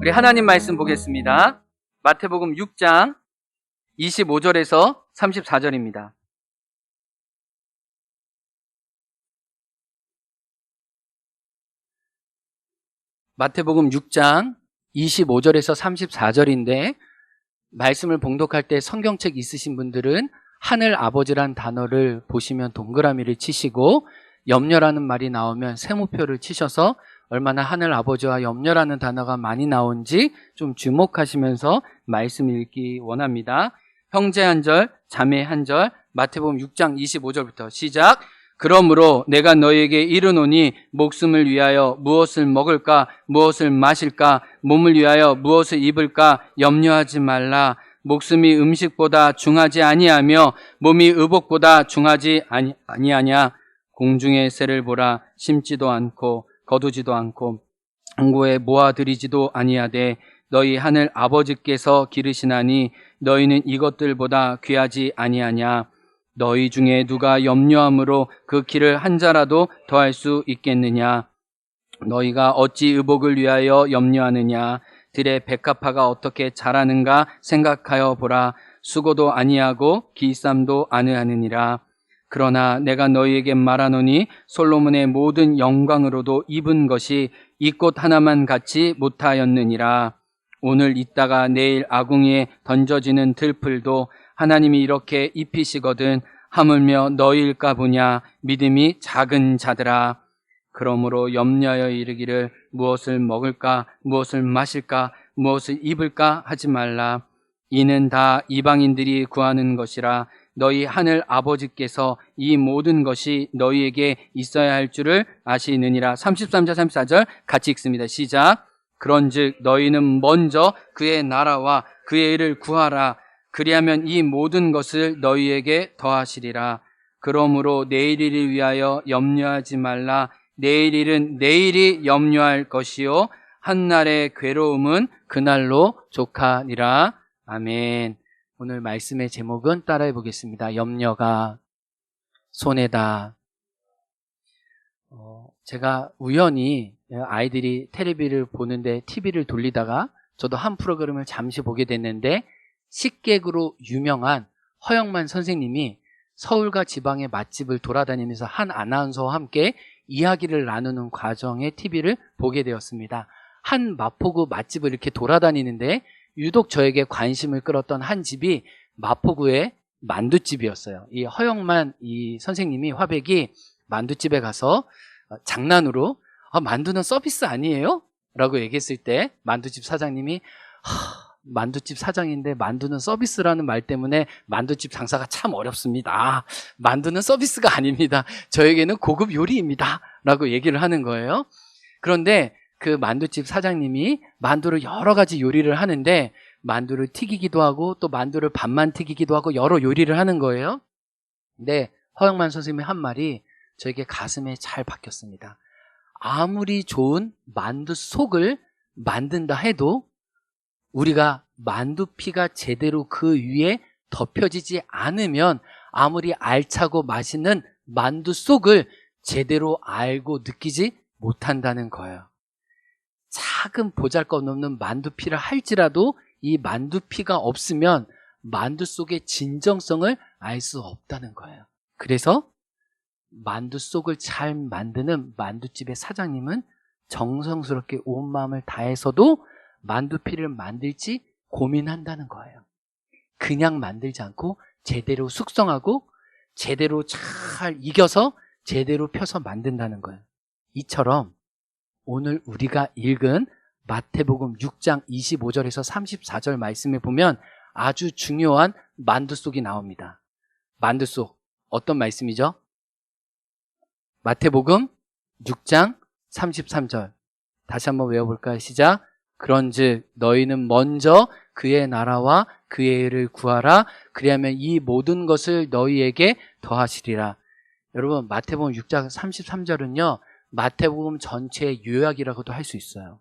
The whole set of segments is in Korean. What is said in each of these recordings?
우리 하나님 말씀 보겠습니다. 마태복음 6장 25절에서 34절입니다. 마태복음 6장 25절에서 34절인데 말씀을 봉독할 때 성경책 있으신 분들은 하늘 아버지란 단어를 보시면 동그라미를 치시고 염려라는 말이 나오면 세모표를 치셔서 얼마나 하늘 아버지와 염려라는 단어가 많이 나온지 좀 주목하시면서 말씀 읽기 원합니다. 형제 한 절, 자매 한 절, 마태복음 6장 25절부터 시작. 그러므로 내가 너희에게 이르노니 목숨을 위하여 무엇을 먹을까, 무엇을 마실까, 몸을 위하여 무엇을 입을까 염려하지 말라. 목숨이 음식보다 중하지 아니하며 몸이 의복보다 중하지 아니하냐. 공중의 새를 보라. 심지도 않고 거두지도 않고 창고에 모아들이지도 아니하되 너희 하늘 아버지께서 기르시나니 너희는 이것들보다 귀하지 아니하냐. 너희 중에 누가 염려함으로 그 길을 한 자라도 더할 수 있겠느냐. 너희가 어찌 의복을 위하여 염려하느냐. 들의 백합화가 어떻게 자라는가 생각하여 보라. 수고도 아니하고 기쌈도 아니하느니라. 그러나 내가 너희에게 말하노니 솔로몬의 모든 영광으로도 입은 것이 이 꽃 하나만 같이 못하였느니라. 오늘 있다가 내일 아궁이에 던져지는 들풀도 하나님이 이렇게 입히시거든 하물며 너희일까 보냐. 믿음이 작은 자들아. 그러므로 염려하여 이르기를 무엇을 먹을까, 무엇을 마실까, 무엇을 입을까 하지 말라. 이는 다 이방인들이 구하는 것이라. 너희 하늘 아버지께서 이 모든 것이 너희에게 있어야 할 줄을 아시느니라. 33절 34절 같이 읽습니다. 시작. 그런즉 너희는 먼저 그의 나라와 그의 일을 구하라. 그리하면 이 모든 것을 너희에게 더하시리라. 그러므로 내일 일을 위하여 염려하지 말라. 내일 일은 내일이 염려할 것이요 한날의 괴로움은 그날로 족하니라. 아멘. 오늘 말씀의 제목은 따라해 보겠습니다. 염려가 손해다. 제가 우연히 아이들이 텔레비를 보는데 TV를 돌리다가 저도 한 프로그램을 잠시 보게 됐는데 식객으로 유명한 허영만 선생님이 서울과 지방의 맛집을 돌아다니면서 한 아나운서와 함께 이야기를 나누는 과정의 TV를 보게 되었습니다. 한 마포구 맛집을 이렇게 돌아다니는데 유독 저에게 관심을 끌었던 한 집이 마포구의 만두집이었어요. 이 허영만 이 선생님이 화백이 만두집에 가서 장난으로 만두는 서비스 아니에요? 라고 얘기했을 때 만두집 사장님이 만두집 사장인데 만두는 서비스라는 말 때문에 만두집 장사가 참 어렵습니다. 만두는 서비스가 아닙니다. 저에게는 고급 요리입니다. 라고 얘기를 하는 거예요. 그런데 그 만두집 사장님이 만두를 여러 가지 요리를 하는데 만두를 튀기기도 하고 또 만두를 반만 튀기기도 하고 여러 요리를 하는 거예요. 근데 허영만 선생님의 한 말이 저에게 가슴에 잘 박혔습니다. 아무리 좋은 만두 속을 만든다 해도 우리가 만두피가 제대로 그 위에 덮여지지 않으면 아무리 알차고 맛있는 만두 속을 제대로 알고 느끼지 못한다는 거예요. 작은 보잘것없는 만두피를 할지라도 이 만두피가 없으면 만두 속의 진정성을 알 수 없다는 거예요. 그래서 만두 속을 잘 만드는 만두집의 사장님은 정성스럽게 온 마음을 다해서도 만두피를 만들지 고민한다는 거예요. 그냥 만들지 않고 제대로 숙성하고 제대로 잘 익혀서 제대로 펴서 만든다는 거예요. 이처럼 오늘 우리가 읽은 마태복음 6장 25절에서 34절 말씀에 보면 아주 중요한 만두 속이 나옵니다. 만두 속 어떤 말씀이죠? 마태복음 6장 33절 다시 한번 외워볼까요? 시작. 그런즉 너희는 먼저 그의 나라와 그의 일을 구하라. 그리하면 이 모든 것을 너희에게 더하시리라. 여러분 마태복음 6장 33절은요 마태복음 전체의 요약이라고도 할 수 있어요.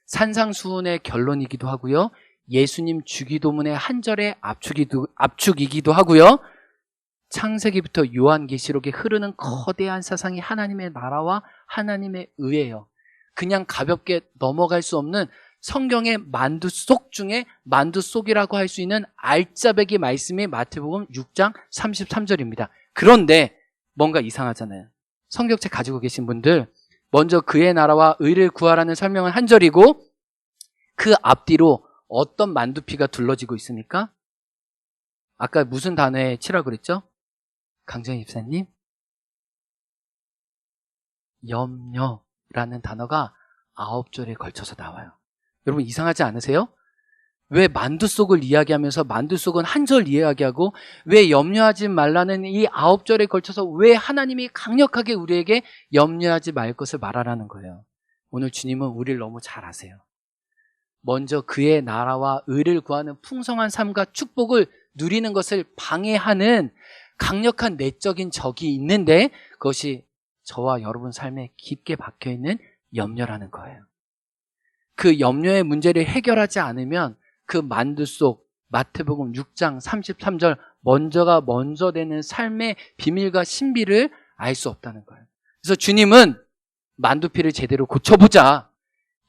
산상수훈의 결론이기도 하고요. 예수님 주기도문의 한 절의 압축이기도 하고요. 창세기부터 요한계시록에 흐르는 거대한 사상이 하나님의 나라와 하나님의 의예요. 그냥 가볍게 넘어갈 수 없는 성경의 만두 속 중에 만두 속이라고 할 수 있는 알짜배기 말씀이 마태복음 6장 33절입니다. 그런데 뭔가 이상하잖아요. 성경책 가지고 계신 분들, 먼저 그의 나라와 의를 구하라는 설명은 한 절이고 그 앞뒤로 어떤 만두피가 둘러지고 있습니까? 아까 무슨 단어에 치라고 그랬죠? 강정희 집사님? 염려라는 단어가 9절에 걸쳐서 나와요. 여러분 이상하지 않으세요? 왜 만두 속을 이야기하면서 만두 속은 한 절 이야기하고 왜 염려하지 말라는 이 9절에 걸쳐서 왜 하나님이 강력하게 우리에게 염려하지 말 것을 말하라는 거예요. 오늘 주님은 우리를 너무 잘 아세요. 먼저 그의 나라와 의를 구하는 풍성한 삶과 축복을 누리는 것을 방해하는 강력한 내적인 적이 있는데 그것이 저와 여러분 삶에 깊게 박혀있는 염려라는 거예요. 그 염려의 문제를 해결하지 않으면 그 만두 속 마태복음 6장 33절 먼저가 먼저 되는 삶의 비밀과 신비를 알 수 없다는 거예요. 그래서 주님은 만두피를 제대로 고쳐보자,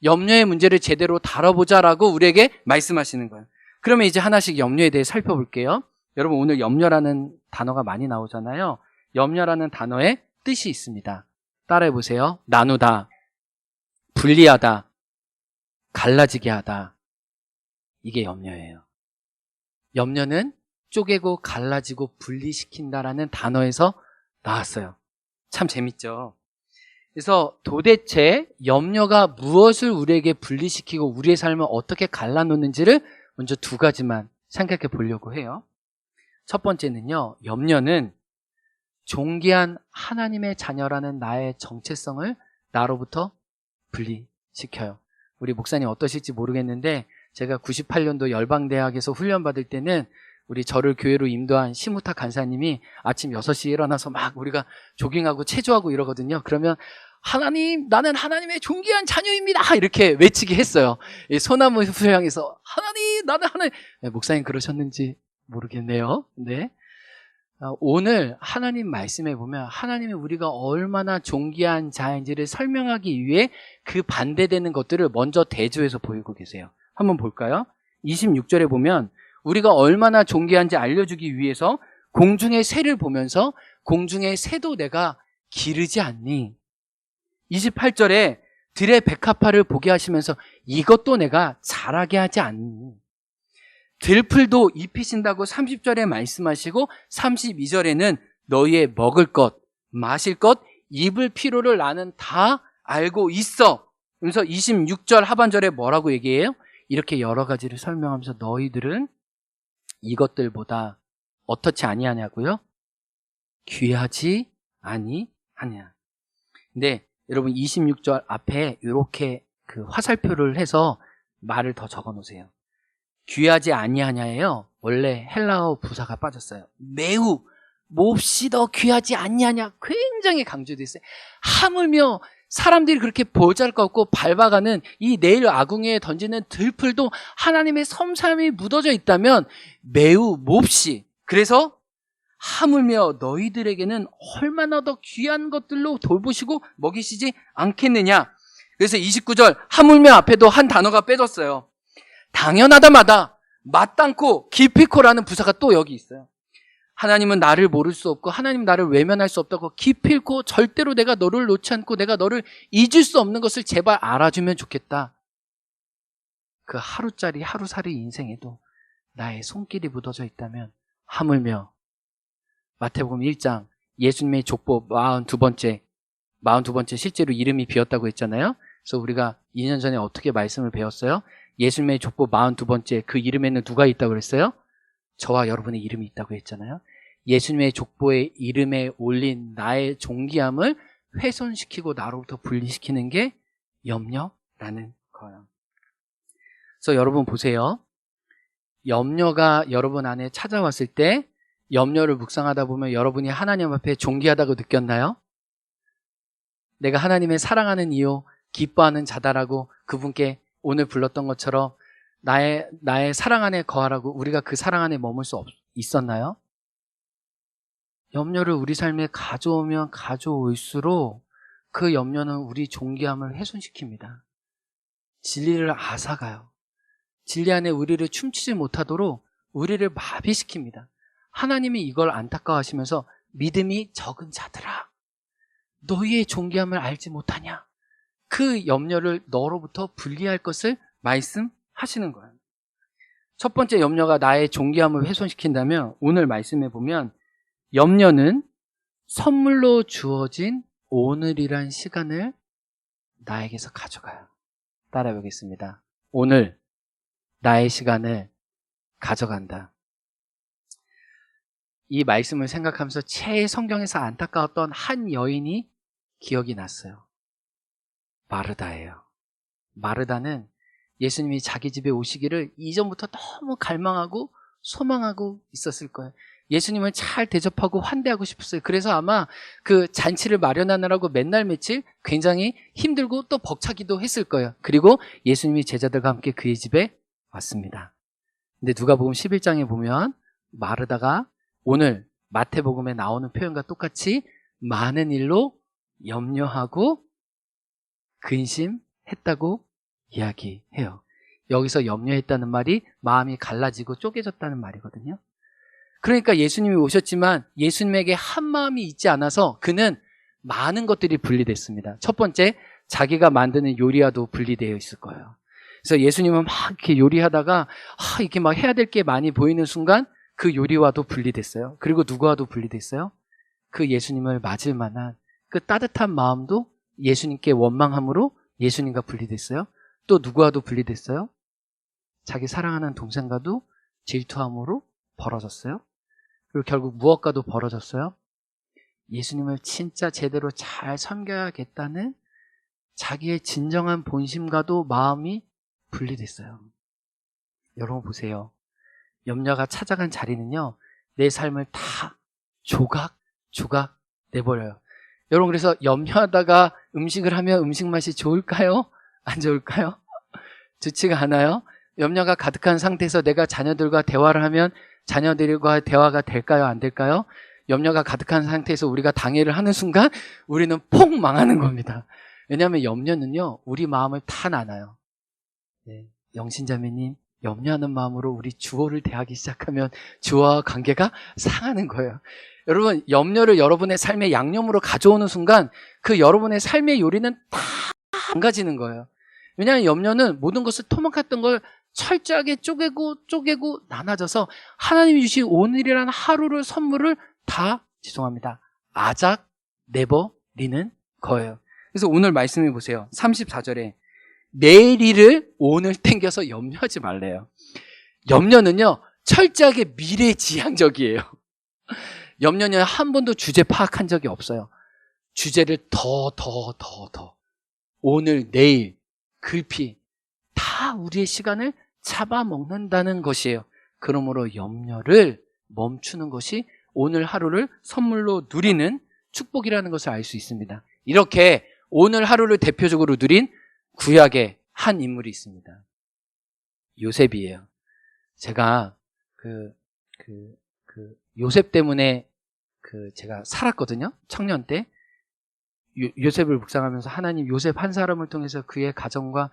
염려의 문제를 제대로 다뤄보자라고 우리에게 말씀하시는 거예요. 그러면 이제 하나씩 염려에 대해 살펴볼게요. 여러분 오늘 염려라는 단어가 많이 나오잖아요. 염려라는 단어에 뜻이 있습니다. 따라해보세요. 나누다, 분리하다, 갈라지게 하다. 이게 염려예요. 염려는 쪼개고 갈라지고 분리시킨다라는 단어에서 나왔어요. 참 재밌죠? 그래서 도대체 염려가 무엇을 우리에게 분리시키고 우리의 삶을 어떻게 갈라놓는지를 먼저 두 가지만 생각해 보려고 해요. 첫 번째는요, 염려는 존귀한 하나님의 자녀라는 나의 정체성을 나로부터 분리시켜요. 우리 목사님 어떠실지 모르겠는데 제가 98년도 열방대학에서 훈련받을 때는 우리 저를 교회로 인도한 심우탁 간사님이 아침 6시에 일어나서 막 우리가 조깅하고 체조하고 이러거든요. 그러면 하나님, 나는 하나님의 존귀한 자녀입니다, 이렇게 외치게 했어요. 소나무 후향에서 하나님, 나는 하나님. 네, 목사님 그러셨는지 모르겠네요. 네. 오늘 하나님 말씀에 보면 하나님이 우리가 얼마나 존귀한 자인지를 설명하기 위해 그 반대되는 것들을 먼저 대조해서 보이고 계세요. 한번 볼까요? 26절에 보면 우리가 얼마나 존귀한지 알려주기 위해서 공중의 새를 보면서 공중의 새도 내가 기르지 않니? 28절에 들의 백합화를 보게 하시면서 이것도 내가 자라게 하지 않니? 들풀도 입히신다고 30절에 말씀하시고 32절에는 너희의 먹을 것, 마실 것, 입을 필요를 나는 다 알고 있어. 그래서 26절 하반절에 뭐라고 얘기해요? 이렇게 여러 가지를 설명하면서 너희들은 이것들보다 어떻지 아니하냐고요? 귀하지 아니하냐. 근데 여러분 26절 앞에 이렇게 그 화살표를 해서 말을 더 적어 놓으세요. 귀하지 아니하냐예요. 원래 헬라어 부사가 빠졌어요. 매우 몹시 더 귀하지 아니하냐, 굉장히 강조되어 있어요. 하물며 사람들이 그렇게 보잘것없고 밟아가는 이 내일 아궁이에 던지는 들풀도 하나님의 섬삼이 묻어져 있다면 매우 몹시, 그래서 하물며 너희들에게는 얼마나 더 귀한 것들로 돌보시고 먹이시지 않겠느냐. 그래서 29절 하물며 앞에도 한 단어가 빼졌어요. 당연하다마다, 마땅코, 기필코라는 부사가 또 여기 있어요. 하나님은 나를 모를 수 없고 하나님 나를 외면할 수 없다고 기필코 절대로 내가 너를 놓지 않고 내가 너를 잊을 수 없는 것을 제발 알아주면 좋겠다. 그 하루짜리 하루살이 인생에도 나의 손길이 묻어져 있다면 하물며 마태복음 1장 예수님의 족보 42번째 실제로 이름이 비었다고 했잖아요. 그래서 우리가 2년 전에 어떻게 말씀을 배웠어요? 예수님의 족보 42번째 그 이름에는 누가 있다고 그랬어요? 저와 여러분의 이름이 있다고 했잖아요. 예수님의 족보의 이름에 올린 나의 존귀함을 훼손시키고 나로부터 분리시키는 게 염려라는 거예요. 그래서 여러분 보세요. 염려가 여러분 안에 찾아왔을 때 염려를 묵상하다 보면 여러분이 하나님 앞에 존귀하다고 느꼈나요? 내가 하나님의 사랑하는 이요 기뻐하는 자다라고 그분께 오늘 불렀던 것처럼 나의 사랑 안에 거하라고 우리가 그 사랑 안에 머물 수 있었나요? 염려를 우리 삶에 가져오면 가져올수록 그 염려는 우리 존귀함을 훼손시킵니다. 진리를 앗아가요. 진리 안에 우리를 춤추지 못하도록 우리를 마비시킵니다. 하나님이 이걸 안타까워하시면서 믿음이 적은 자들아, 너희의 존귀함을 알지 못하냐? 그 염려를 너로부터 분리할 것을 말씀하시는 거예요. 첫 번째 염려가 나의 존귀함을 훼손시킨다면 오늘 말씀해 보면 염려는 선물로 주어진 오늘이란 시간을 나에게서 가져가요. 따라해 보겠습니다. 오늘 나의 시간을 가져간다. 이 말씀을 생각하면서 최애 성경에서 안타까웠던 한 여인이 기억이 났어요. 마르다예요. 마르다는 예수님이 자기 집에 오시기를 이전부터 너무 갈망하고 소망하고 있었을 거예요. 예수님을 잘 대접하고 환대하고 싶었어요. 그래서 아마 그 잔치를 마련하느라고 맨날 며칠 굉장히 힘들고 또 벅차기도 했을 거예요. 그리고 예수님이 제자들과 함께 그의 집에 왔습니다. 근데 누가복음 11장에 보면 마르다가 오늘 마태복음에 나오는 표현과 똑같이 많은 일로 염려하고 근심했다고 이야기해요. 여기서 염려했다는 말이 마음이 갈라지고 쪼개졌다는 말이거든요. 그러니까 예수님이 오셨지만 예수님에게 한 마음이 있지 않아서 그는 많은 것들이 분리됐습니다. 첫 번째, 자기가 만드는 요리와도 분리되어 있을 거예요. 그래서 예수님은 막 이렇게 요리하다가 이렇게 막 해야 될 게 많이 보이는 순간 그 요리와도 분리됐어요. 그리고 누구와도 분리됐어요? 그 예수님을 맞을 만한 그 따뜻한 마음도 예수님께 원망함으로 예수님과 분리됐어요. 또 누구와도 분리됐어요? 자기 사랑하는 동생과도 질투함으로 벌어졌어요. 그리고 결국 무엇과도 벌어졌어요? 예수님을 진짜 제대로 잘 섬겨야겠다는 자기의 진정한 본심과도 마음이 분리됐어요. 여러분 보세요. 염려가 찾아간 자리는요, 내 삶을 다 조각 내버려요. 여러분, 그래서 염려하다가 음식을 하면 음식 맛이 좋을까요? 안 좋을까요? 좋지가 않아요. 염려가 가득한 상태에서 내가 자녀들과 대화를 하면 자녀들과 대화가 될까요? 안 될까요? 염려가 가득한 상태에서 우리가 당회를 하는 순간 우리는 폭 망하는 겁니다. 왜냐하면 염려는요, 우리 마음을 다 나눠요. 네, 영신자매님, 염려하는 마음으로 우리 주어를 대하기 시작하면 주어와 관계가 상하는 거예요. 여러분, 염려를 여러분의 삶의 양념으로 가져오는 순간 그 여러분의 삶의 요리는 다 망가지는 거예요. 왜냐하면 염려는 모든 것을 토막했던 걸 철저하게 쪼개고 나눠져서 하나님이 주신 오늘이라는 하루를 선물을 다 아작 내버리는 거예요. 그래서 오늘 말씀해 보세요. 34절에 내일 일을 오늘 땡겨서 염려하지 말래요. 염려는요, 철저하게 미래지향적이에요. 염려는 한 번도 주제 파악한 적이 없어요. 주제를 더 오늘, 내일, 글피 다 우리의 시간을 잡아먹는다는 것이에요. 그러므로 염려를 멈추는 것이 오늘 하루를 선물로 누리는 축복이라는 것을 알 수 있습니다. 이렇게 오늘 하루를 대표적으로 누린 구약의 한 인물이 있습니다. 요셉이에요. 제가 요셉 때문에 제가 살았거든요. 청년 때. 요셉을 묵상하면서 하나님 요셉 한 사람을 통해서 그의 가정과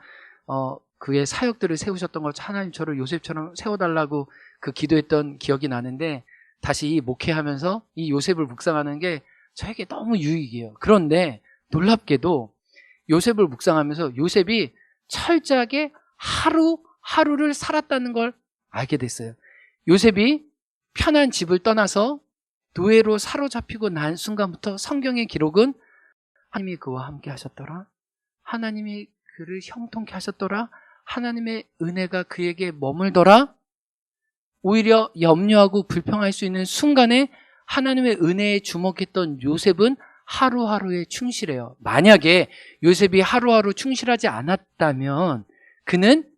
그의 사역들을 세우셨던 것, 하나님 저를 요셉처럼 세워달라고 기도했던 기억이 나는데, 다시 목회하면서 이 요셉을 묵상하는 게 저에게 너무 유익이에요. 그런데 놀랍게도 요셉을 묵상하면서 요셉이 철저하게 하루를 살았다는 걸 알게 됐어요. 요셉이 편한 집을 떠나서 노예로 사로잡히고 난 순간부터 성경의 기록은 하나님이 그와 함께 하셨더라, 하나님이 그를 형통케 하셨더라, 하나님의 은혜가 그에게 머물더라. 오히려 염려하고 불평할 수 있는 순간에 하나님의 은혜에 주목했던 요셉은 하루하루에 충실해요. 만약에 요셉이 하루하루 충실하지 않았다면 그는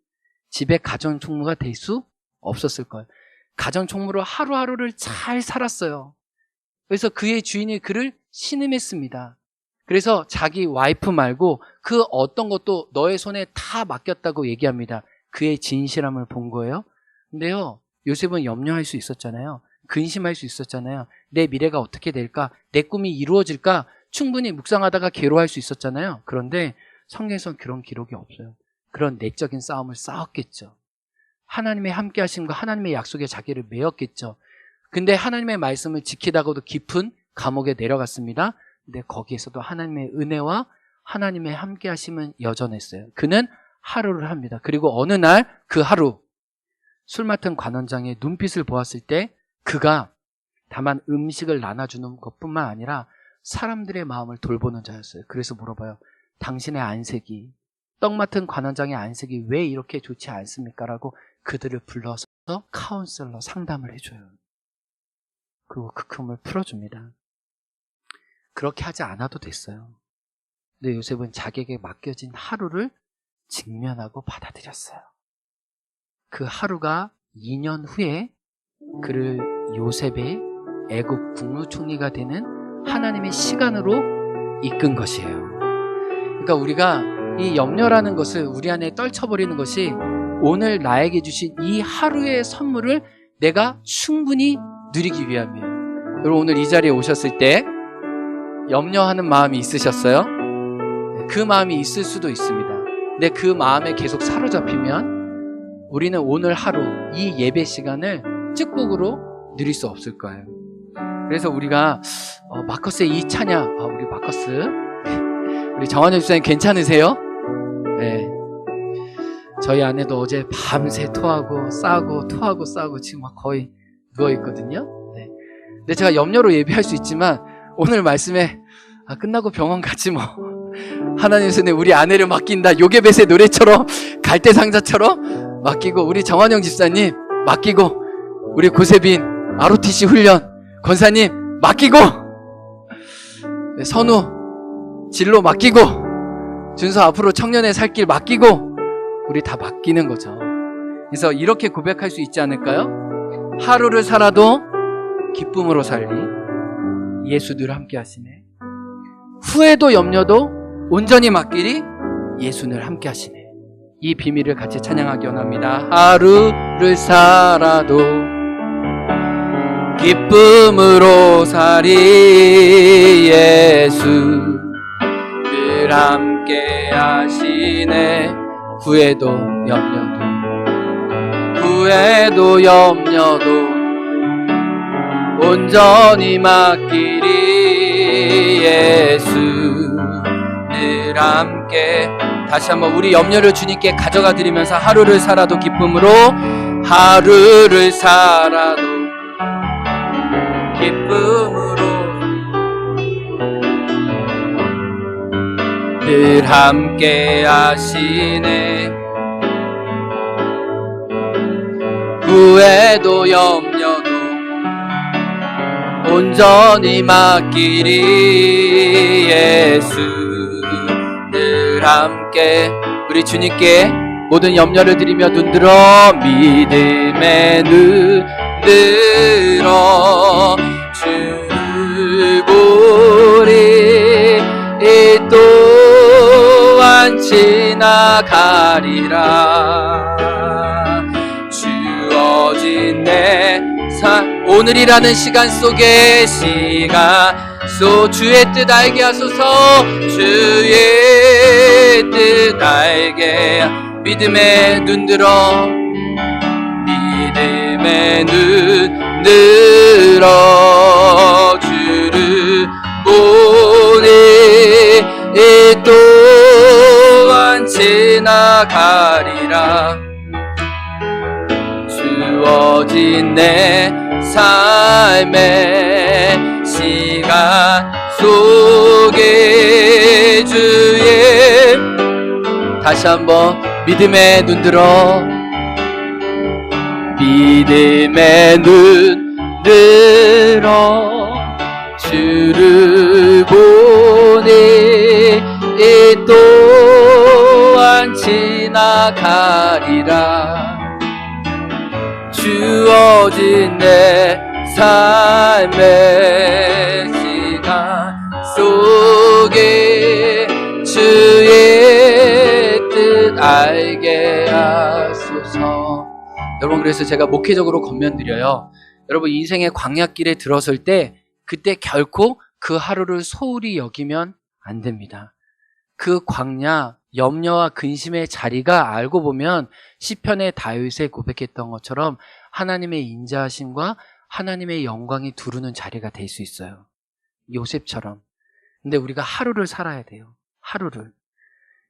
집의 가정총무가 될 수 없었을 거예요. 가정총무로 하루하루를 잘 살았어요. 그래서 그의 주인이 그를 신음했습니다. 그래서 자기 와이프 말고 그 어떤 것도 너의 손에 다 맡겼다고 얘기합니다. 그의 진실함을 본 거예요. 근데요, 요셉은 염려할 수 있었잖아요. 근심할 수 있었잖아요. 내 미래가 어떻게 될까? 내 꿈이 이루어질까? 충분히 묵상하다가 괴로워할 수 있었잖아요. 그런데 성경에서는 그런 기록이 없어요. 그런 내적인 싸움을 싸웠겠죠. 하나님의 함께 하심과 하나님의 약속에 자기를 메었겠죠. 근데 하나님의 말씀을 지키다가도 깊은 감옥에 내려갔습니다. 근데 거기에서도 하나님의 은혜와 하나님의 함께 하심은 여전했어요. 그는 하루를 합니다. 그리고 어느 날 그 하루 술 맡은 관원장의 눈빛을 보았을 때 그가 다만 음식을 나눠주는 것뿐만 아니라 사람들의 마음을 돌보는 자였어요. 그래서 물어봐요. 당신의 안색이, 떡 맡은 관원장의 안색이 왜 이렇게 좋지 않습니까? 라고 그들을 불러서 카운셀러 상담을 해줘요. 그리고 그 금을 풀어줍니다. 그렇게 하지 않아도 됐어요. 근데 요셉은 자기에게 맡겨진 하루를 직면하고 받아들였어요. 그 하루가 2년 후에 그를 요셉의 애국 국무총리가 되는 하나님의 시간으로 이끈 것이에요. 그러니까 우리가 이 염려라는 것을 우리 안에 떨쳐버리는 것이 오늘 나에게 주신 이 하루의 선물을 내가 충분히 누리기 위함이에요. 여러분 오늘 이 자리에 오셨을 때 염려하는 마음이 있으셨어요? 그 마음이 있을 수도 있습니다. 근데 그 마음에 계속 사로잡히면 우리는 오늘 하루 이 예배 시간을 축복으로 누릴 수 없을 거예요. 그래서 우리가 마커스의 이 찬양, 우리 마커스 우리 정한영 집사님 괜찮으세요? 네. 저희 아내도 어제 밤새 토하고 싸고 토하고 싸고 지금 막 거의 누워있거든요. 네. 근데 제가 염려로 예배할 수 있지만 오늘 말씀에 끝나고 병원 가지 뭐 하나님 손에 우리 아내를 맡긴다. 요게벳의 노래처럼 갈대상자처럼 맡기고 우리 정한영 집사님 맡기고 우리 고세빈 ROTC 훈련 권사님 맡기고 선우 진로 맡기고 준서 앞으로 청년의 살 길 맡기고 우리 다 맡기는 거죠. 그래서 이렇게 고백할 수 있지 않을까요? 하루를 살아도 기쁨으로 살리 예수 늘 함께 하시네. 후회도 염려도 온전히 맡기리 예수 늘 함께 하시네. 이 비밀을 같이 찬양하기 원합니다. 하루를 살아도 기쁨으로 살이 예수 늘 함께 하시네. 후회도 염려도 온전히 맡기리 예수 늘 함께. 다시 한번 우리 염려를 주님께 가져가 드리면서 하루를 살아도 기쁨으로 하루를 살아도 기쁨으로 늘 함께 하시네. 후회도 염려도 온전히 맡기리 예수 늘 함께. 우리 주님께 모든 염려를 드리며 눈들어 믿음에 눈들어 주를 보리 이 또한 지나가리라. 주어진 내 오늘이라는 시간 속에 주의 뜻 알게 하소서. 주의 뜻 알게. 믿음에 눈들어 눈들어 주를 보니 이 또한 지나가리라. 주어진 내 삶의 시간 속에 주의. 다시 한번 믿음에 눈들어 눈들어 주를 보니 이 또한 지나가리라. 주어진 내 삶의 시간 속에 주의 뜻 알게 하소서. 여러분 그래서 제가 목회적으로 권면드려요. 여러분 인생의 광야길에 들어설 때 그때 결코 그 하루를 소홀히 여기면 안 됩니다. 그 광야 염려와 근심의 자리가 알고 보면 시편의 다윗에 고백했던 것처럼 하나님의 인자하심과 하나님의 영광이 두르는 자리가 될 수 있어요. 요셉처럼. 근데 우리가 하루를 살아야 돼요. 하루를.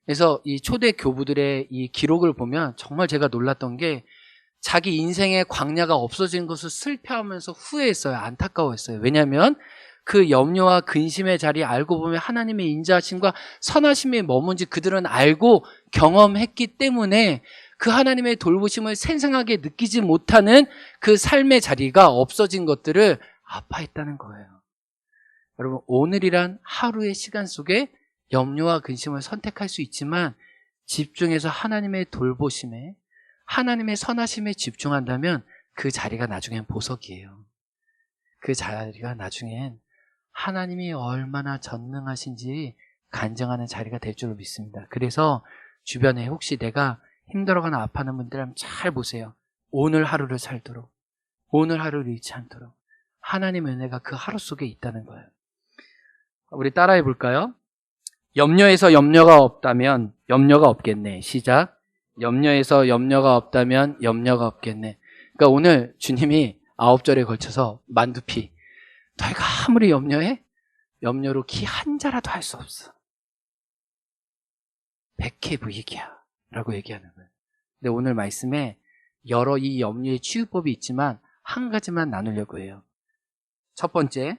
그래서 이 초대 교부들의 이 기록을 보면 정말 제가 놀랐던 게 자기 인생의 광야가 없어진 것을 슬퍼하면서 후회했어요. 안타까워했어요. 왜냐하면 그 염려와 근심의 자리에 알고 보면 하나님의 인자하심과 선하심이 머문지 그들은 알고 경험했기 때문에 그 하나님의 돌보심을 생생하게 느끼지 못하는 그 삶의 자리가 없어진 것들을 아파했다는 거예요. 여러분, 오늘이란 하루의 시간 속에 염려와 근심을 선택할 수 있지만 집중해서 하나님의 돌보심에 하나님의 선하심에 집중한다면 그 자리가 나중엔 보석이에요. 그 자리가 나중엔 하나님이 얼마나 전능하신지 간증하는 자리가 될 줄로 믿습니다. 그래서 주변에 혹시 내가 힘들어가나 아파하는 분들은 잘 보세요. 오늘 하루를 살도록, 오늘 하루를 잃지 않도록 하나님의 은혜가 그 하루 속에 있다는 거예요. 우리 따라해 볼까요? 염려에서 염려가 없다면 염려가 없겠네. 시작. 염려에서 염려가 없다면 염려가 없겠네. 그러니까 오늘 주님이 9절에 걸쳐서 만두피, 너희가 아무리 염려해? 염려로 키 한 자라도 할 수 없어. 백해부익이야 라고 얘기하는 거예요. 근데 오늘 말씀에 여러 이 염려의 치유법이 있지만 한 가지만 나누려고 해요. 첫 번째,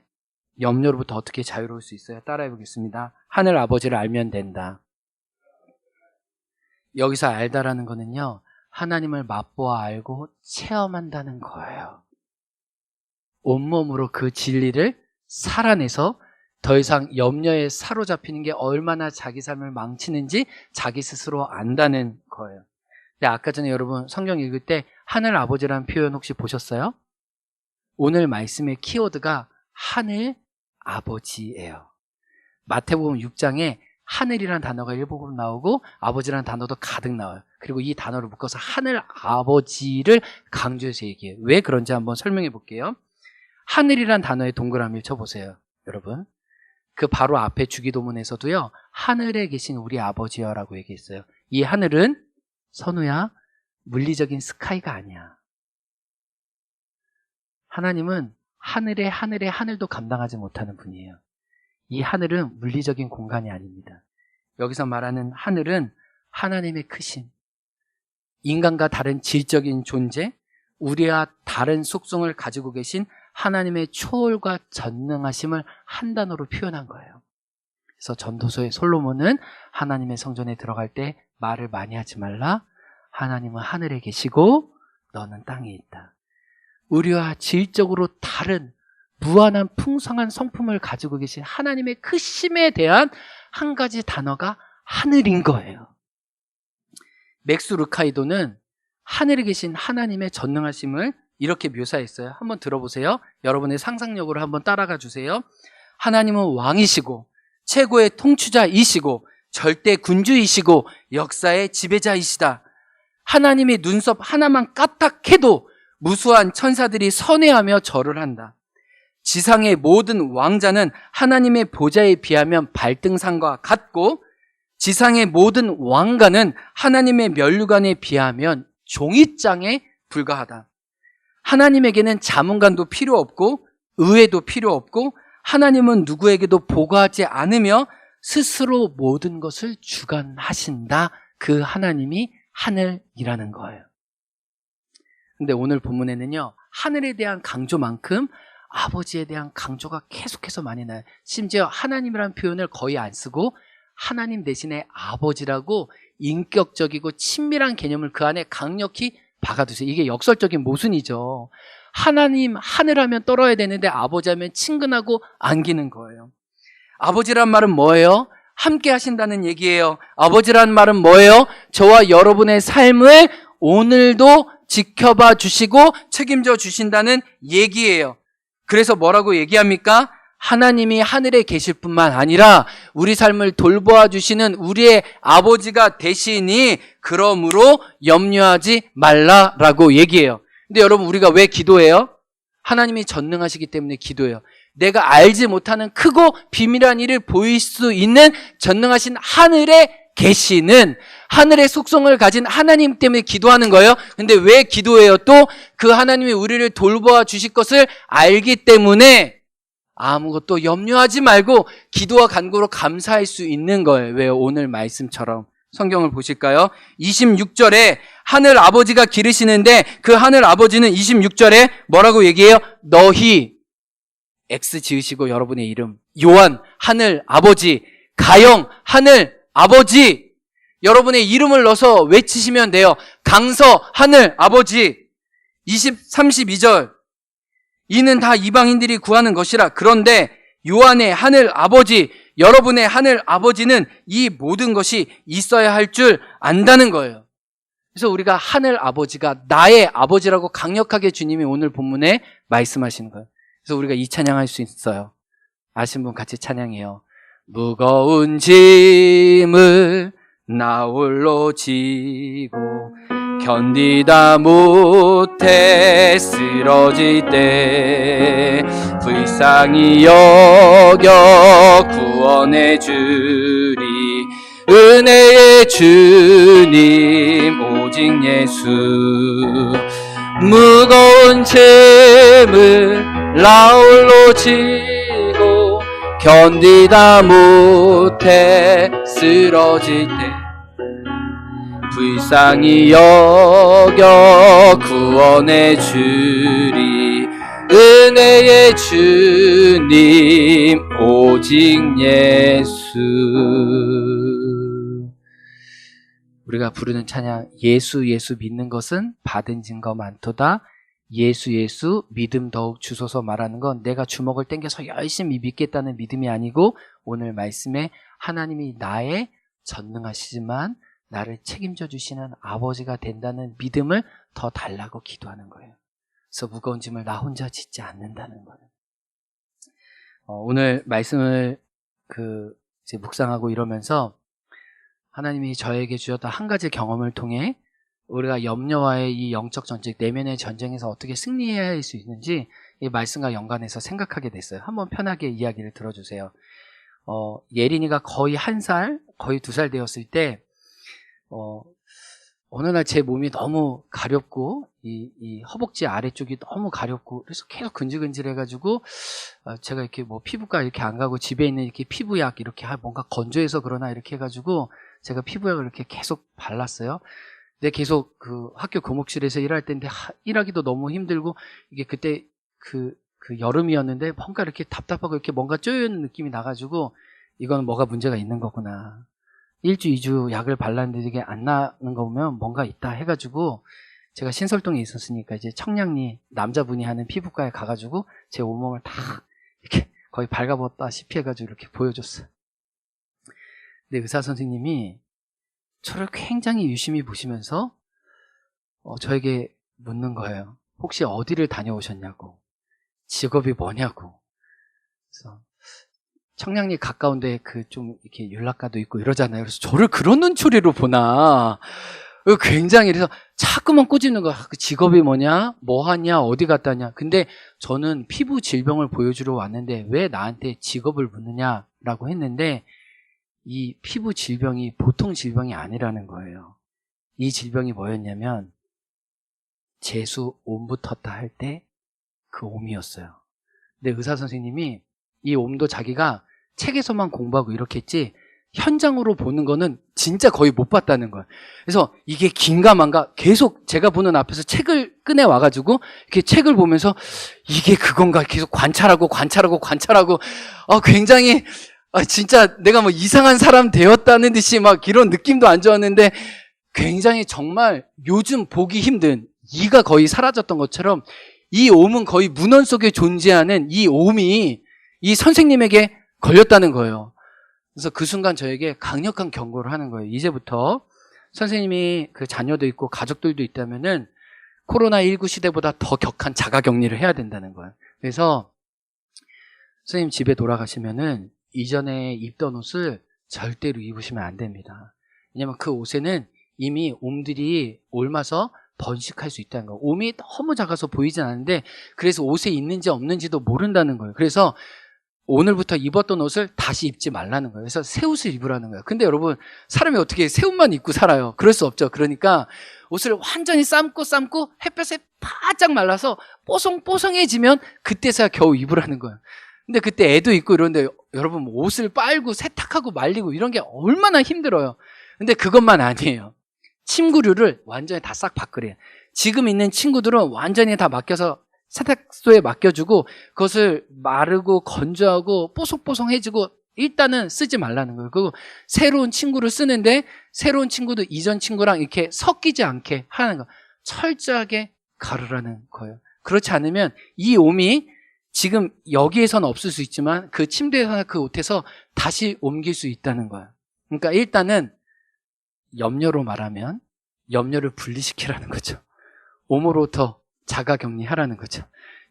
염려로부터 어떻게 자유로울 수 있어요? 따라해 보겠습니다. 하늘 아버지를 알면 된다. 여기서 알다라는 거는요, 하나님을 맛보아 알고 체험한다는 거예요. 온몸으로 그 진리를 살아내서 더 이상 염려에 사로잡히는 게 얼마나 자기 삶을 망치는지 자기 스스로 안다는 거예요. 근데 아까 전에 여러분 성경 읽을 때 하늘 아버지라는 표현 혹시 보셨어요? 오늘 말씀의 키워드가 하늘 아버지예요. 마태복음 6장에 하늘이라는 단어가 일부분 나오고 아버지라는 단어도 가득 나와요. 그리고 이 단어를 묶어서 하늘 아버지를 강조해서 얘기해요. 왜 그런지 한번 설명해 볼게요. 하늘이란 단어에 동그라미를 쳐보세요. 여러분, 그 바로 앞에 주기도문에서도요, 하늘에 계신 우리 아버지여 라고 얘기했어요. 이 하늘은 선우야, 물리적인 스카이가 아니야. 하나님은 하늘의 하늘도 감당하지 못하는 분이에요. 이 하늘은 물리적인 공간이 아닙니다. 여기서 말하는 하늘은 하나님의 크심, 인간과 다른 질적인 존재, 우리와 다른 속성을 가지고 계신 하나님의 초월과 전능하심을 한 단어로 표현한 거예요. 그래서 전도서의 솔로몬은 하나님의 성전에 들어갈 때 말을 많이 하지 말라. 하나님은 하늘에 계시고 너는 땅에 있다. 우리와 질적으로 다른 무한한 풍성한 성품을 가지고 계신 하나님의 크심에 대한 한 가지 단어가 하늘인 거예요. 맥스 루카이도는 하늘에 계신 하나님의 전능하심을 이렇게 묘사했어요. 한번 들어보세요. 여러분의 상상력으로 한번 따라가 주세요. 하나님은 왕이시고 최고의 통치자이시고 절대 군주이시고 역사의 지배자이시다. 하나님의 눈썹 하나만 까딱해도 무수한 천사들이 선회하며 절을 한다. 지상의 모든 왕자는 하나님의 보좌에 비하면 발등상과 같고 지상의 모든 왕가는 하나님의 면류관에 비하면 종이장에 불과하다. 하나님에게는 자문관도 필요 없고 의회도 필요 없고 하나님은 누구에게도 보고하지 않으며 스스로 모든 것을 주관하신다. 그 하나님이 하늘이라는 거예요. 근데 오늘 본문에는요, 하늘에 대한 강조만큼 아버지에 대한 강조가 계속해서 많이 나요. 심지어 하나님이라는 표현을 거의 안 쓰고 하나님 대신에 아버지라고 인격적이고 친밀한 개념을 그 안에 강력히 박아두세요. 이게 역설적인 모순이죠. 하나님, 하늘하면 떨어야 되는데 아버지 하면 친근하고 안기는 거예요. 아버지란 말은 뭐예요? 함께 하신다는 얘기예요. 아버지란 말은 뭐예요? 저와 여러분의 삶을 오늘도 지켜봐 주시고 책임져 주신다는 얘기예요. 그래서 뭐라고 얘기합니까? 하나님이 하늘에 계실 뿐만 아니라 우리 삶을 돌보아 주시는 우리의 아버지가 되시니 그러므로 염려하지 말라라고 얘기해요. 근데 여러분, 우리가 왜 기도해요? 하나님이 전능하시기 때문에 기도해요. 내가 알지 못하는 크고 비밀한 일을 보일 수 있는 전능하신 하늘의 계시는 하늘의 속성을 가진 하나님 때문에 기도하는 거예요. 근데 왜 기도해요? 또 그 하나님이 우리를 돌보아 주실 것을 알기 때문에 아무것도 염려하지 말고 기도와 간구로 감사할 수 있는 거예요. 왜요? 오늘 말씀처럼. 성경을 보실까요? 26절에 하늘 아버지가 기르시는데 그 하늘 아버지는 26절에 뭐라고 얘기해요? 너희 X 지으시고 여러분의 이름 요한 하늘 아버지, 가영 하늘 아버지, 여러분의 이름을 넣어서 외치시면 돼요. 강서 하늘 아버지. 32절 이는 다 이방인들이 구하는 것이라. 그런데 요한의 하늘 아버지, 여러분의 하늘 아버지는 이 모든 것이 있어야 할 줄 안다는 거예요. 그래서 우리가 하늘 아버지가 나의 아버지라고 강력하게 주님이 오늘 본문에 말씀하시는 거예요. 그래서 우리가 이 찬양할 수 있어요. 아신 분 같이 찬양해요. 무거운 짐을 나 홀로 지고 견디다 못해 쓰러질 때 불쌍히 여겨 구원해 주리. 은혜의 주님 오직 예수. 무거운 짐을 나 홀로 지고 견디다 못해 쓰러질 때 불쌍히 여겨 구원해 주리. 은혜의 주님 오직 예수. 우리가 부르는 찬양 예수 예수 믿는 것은 받은 증거 많도다. 예수 예수 믿음 더욱 주소서 말하는 건 내가 주먹을 당겨서 열심히 믿겠다는 믿음이 아니고 오늘 말씀에 하나님이 나의 전능하시지만 나를 책임져 주시는 아버지가 된다는 믿음을 더 달라고 기도하는 거예요. 그래서 무거운 짐을 나 혼자 짓지 않는다는 거예요. 오늘 말씀을 이제 묵상하고 이러면서 하나님이 저에게 주셨던 한 가지 경험을 통해 우리가 염려와의 이 영적 전쟁, 내면의 전쟁에서 어떻게 승리해야 할 수 있는지 이 말씀과 연관해서 생각하게 됐어요. 한번 편하게 이야기를 들어주세요. 예린이가 거의 1살, 거의 2살 되었을 때 어느 날 제 몸이 너무 가렵고 이 허벅지 아래쪽이 너무 가렵고 그래서 계속 근질근질해가지고 제가 이렇게 뭐 피부과 이렇게 안 가고 집에 있는 이렇게 피부약 이렇게 뭔가 건조해서 그러나 이렇게 해가지고 제가 피부약을 이렇게 계속 발랐어요. 근데 계속 학교 교목실에서 일할 때인데 일하기도 너무 힘들고 이게 그때 그 여름이었는데 뭔가 이렇게 답답하고 이렇게 뭔가 쪼여있는 느낌이 나가지고 이건 뭐가 문제가 있는 거구나. 1주, 2주 약을 발랐는데 이게 안 나는 거 보면 뭔가 있다 해가지고 제가 신설동에 있었으니까 이제 청량리 남자분이 하는 피부과에 가가지고 제 온몸을 다 이렇게 거의 발가벗다시피 해가지고 이렇게 보여줬어요. 근데 의사 선생님이 저를 굉장히 유심히 보시면서 저에게 묻는 거예요. 혹시 어디를 다녀오셨냐고, 직업이 뭐냐고. 그래서 청량리 가까운데 좀 이렇게 윤락가도 있고 이러잖아요. 그래서 저를 그런 눈초리로 보나. 굉장히 그래서 자꾸만 꼬집는 거야. 그 직업이 뭐냐, 뭐 하냐, 어디 갔다 왔냐. 근데 저는 피부 질병을 보여주러 왔는데 왜 나한테 직업을 묻느냐라고 했는데 이 피부 질병이 보통 질병이 아니라는 거예요. 이 질병이 뭐였냐면 재수 옴 붙었다 할 때 그 옴이었어요. 근데 의사 선생님이 이 옴도 자기가 책에서만 공부하고 이렇게 했지 현장으로 보는 거는 진짜 거의 못 봤다는 거예요. 그래서 이게 긴가만가 계속 제가 보는 앞에서 책을 꺼내 와가지고 이렇게 책을 보면서 이게 그건가 계속 관찰하고 굉장히 진짜 내가 뭐 이상한 사람 되었다는 듯이 막 이런 느낌도 안 좋았는데 굉장히 정말 요즘 보기 힘든 이가 거의 사라졌던 것처럼 이 옴은 거의 문헌 속에 존재하는 이 옴이 이 선생님에게 걸렸다는 거예요. 그래서 그 순간 저에게 강력한 경고를 하는 거예요. 이제부터 선생님이 그 자녀도 있고 가족들도 있다면은 코로나19 시대보다 더 격한 자가격리를 해야 된다는 거예요. 그래서 선생님 집에 돌아가시면은 이전에 입던 옷을 절대로 입으시면 안 됩니다. 왜냐면 그 옷에는 이미 옴들이 옮아서 번식할 수 있다는 거예요. 옴이 너무 작아서 보이진 않는데 그래서 옷에 있는지 없는지도 모른다는 거예요. 그래서 오늘부터 입었던 옷을 다시 입지 말라는 거예요. 그래서 새 옷을 입으라는 거예요. 근데 여러분, 사람이 어떻게 새 옷만 입고 살아요? 그럴 수 없죠. 그러니까 옷을 완전히 삶고 햇볕에 바짝 말라서 뽀송뽀송해지면 그때서야 겨우 입으라는 거예요. 근데 그때 애도 있고 이런데 여러분, 옷을 빨고 세탁하고 말리고 이런 게 얼마나 힘들어요. 근데 그것만 아니에요. 침구류를 완전히 다 싹 바꾸래요. 지금 있는 친구들은 완전히 다 맡겨서 세탁소에 맡겨주고 그것을 마르고 건조하고 뽀송뽀송해지고 일단은 쓰지 말라는 거예요. 그리고 새로운 친구를 쓰는데 새로운 친구도 이전 친구랑 이렇게 섞이지 않게 하는 거, 철저하게 가르라는 거예요. 그렇지 않으면 이 옴이 지금 여기에서는 없을 수 있지만 그 침대에서나 그 옷에서 다시 옮길 수 있다는 거예요. 그러니까 일단은 염려로 말하면 염려를 분리시키라는 거죠. 옴으로부터 자가격리하라는 거죠.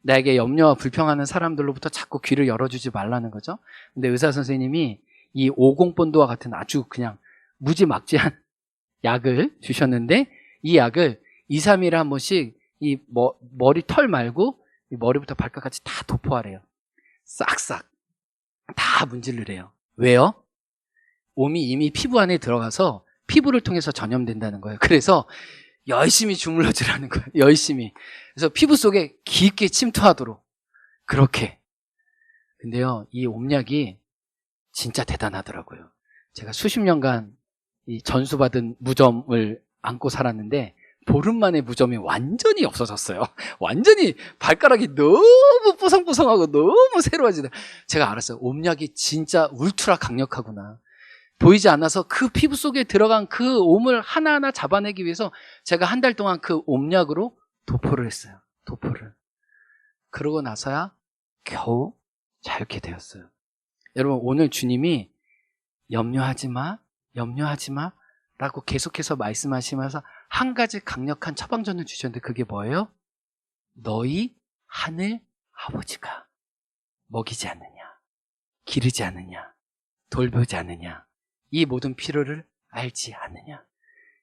나에게 염려와 불평하는 사람들로부터 자꾸 귀를 열어주지 말라는 거죠. 근데 의사 선생님이 이 50본도와 같은 아주 그냥 무지막지한 약을 주셨는데 이 약을 2, 3일에 한 번씩 이 머리 털 말고 이 머리부터 발끝까지 다 도포하래요. 싹싹 다 문지르래요. 왜요? 옴이 이미 피부 안에 들어가서 피부를 통해서 전염된다는 거예요. 그래서 열심히 주물러주라는 거예요. 열심히. 그래서 피부 속에 깊게 침투하도록 그렇게. 근데요, 이 옴약이 진짜 대단하더라고요. 제가 수십 년간 이 전수받은 무좀을 안고 살았는데 보름 만에 무좀이 완전히 없어졌어요. 완전히 발가락이 너무 뽀송뽀송하고 너무 새로워지네. 제가 알았어요. 옴약이 진짜 울트라 강력하구나. 보이지 않아서 그 피부 속에 들어간 그 옴을 하나하나 잡아내기 위해서 제가 한 달 동안 그 옴약으로 도포를 했어요. 도포를. 그러고 나서야 겨우 자유케 되었어요. 여러분, 오늘 주님이 염려하지 마, 염려하지 마 라고 계속해서 말씀하시면서 한 가지 강력한 처방전을 주셨는데 그게 뭐예요? 너희 하늘 아버지가 먹이지 않느냐, 기르지 않느냐, 돌보지 않느냐, 이 모든 필요를 알지 않느냐.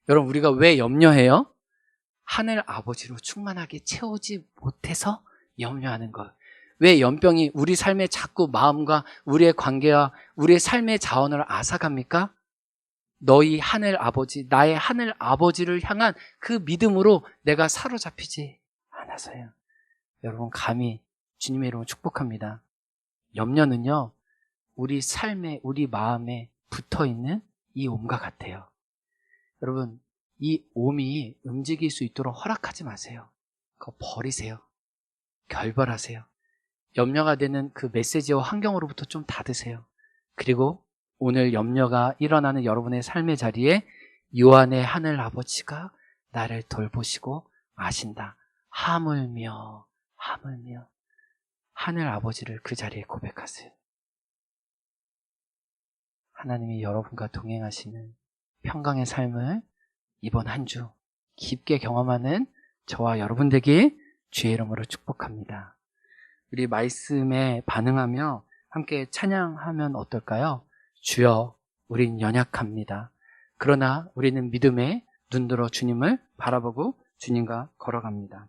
여러분, 우리가 왜 염려해요? 하늘 아버지로 충만하게 채우지 못해서 염려하는 것. 왜 연병이 우리 삶의 자꾸 마음과 우리의 관계와 우리의 삶의 자원을 앗아갑니까? 너희 하늘 아버지, 나의 하늘 아버지를 향한 그 믿음으로 내가 사로잡히지 않아서요. 여러분, 감히 주님의 이름으로 축복합니다. 염려는요, 우리 삶에, 우리 마음에 붙어있는 이 옴과 같아요. 여러분, 이 옴이 움직일 수 있도록 허락하지 마세요. 그거 버리세요. 결별하세요. 염려가 되는 그 메시지와 환경으로부터 좀 닫으세요. 그리고 오늘 염려가 일어나는 여러분의 삶의 자리에 요한의 하늘 아버지가 나를 돌보시고 아신다. 하물며 하늘 아버지를 그 자리에 고백하세요. 하나님이 여러분과 동행하시는 평강의 삶을 이번 한 주 깊게 경험하는 저와 여러분 되길 주의 이름으로 축복합니다. 우리 말씀에 반응하며 함께 찬양하면 어떨까요? 주여, 우린 연약합니다. 그러나 우리는 믿음에 눈들어 주님을 바라보고 주님과 걸어갑니다.